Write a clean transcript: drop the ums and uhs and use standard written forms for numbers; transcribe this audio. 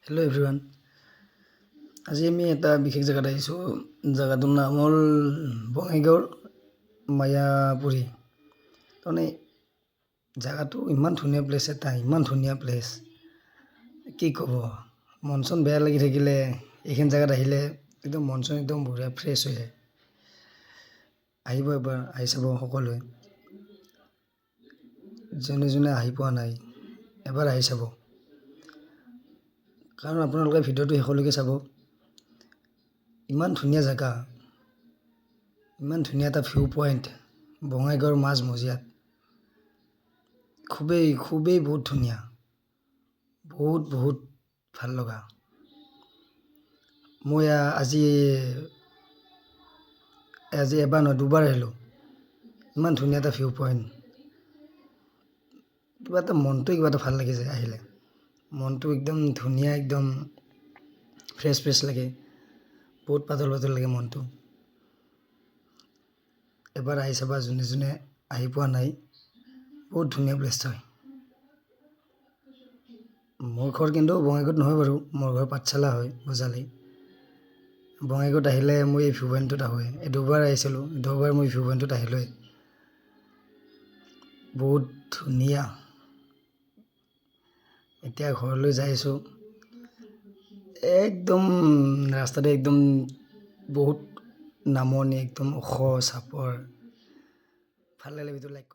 Hello' everyone. আজি আমি এটা বিশেষ জেগাত আহিছোঁ। জেগাটোৰ নাম হ'ল বঙাইগাঁৱৰ মায়াপুৰী। তাৰমানে জেগাটো ইমান ধুনীয়া প্লেচ এটা, ইমান ধুনীয়া প্লেচ কি ক'ব। মন চন বেয়া লাগি থাকিলে এইখিনি জেগাত আহিলে একদম মন চন একদম বঢ়িয়া ফ্ৰেছ হৈ যায়। আহিব এবাৰ, আহি চাব সকলোৱে। যোনে যোনে আহি পোৱা নাই এবাৰ আহি চাব, কাৰণ আপোনালোকে ভিডিঅ'টো শেষলৈকে চাব। ইমান ধুনীয়া জেগা, ইমান ধুনীয়া এটা ভিউ পইণ্ট বঙাইগাঁৱৰ মাজমজিয়াত। খুবেই বহুত ধুনীয়া, বহুত ভাল লগা। মই আজি এবাৰ নহয় দুবাৰ আহিলোঁ। ইমান ধুনীয়া এটা ভিউ পইণ্ট, কিবা এটা ভাল লাগি যায় আহিলে। মনটো একদম ধুনীয়া, একদম ফ্ৰেছ লাগে, বহুত পাতল লাগে মনটো। এবাৰ আহি চাবা, যোনে যোনে আহি পোৱা নাই। বহুত ধুনীয়া প্লেচ হয়। মোৰ ঘৰ কিন্তু বঙাইগাঁৱত নহয় বাৰু, মোৰ ঘৰ পাঠশালা হয়, বজালি। বঙাইগাঁৱত আহিলে মই এই ভিউ পইণ্টটোত আহোঁৱেই। দুবাৰ আহিছিলোঁ, দুবাৰ মই ভিউ পইণ্টটোত আহিলোঁৱেই। বহুত ধুনীয়া। এতিয়া ঘৰলৈ যাই আছোঁ। একদম ৰাস্তাতে একদম বহুত নামনি, একদম ওখ চাপৰ। ভাল লাগিলে ভিডিঅ'টো লাইক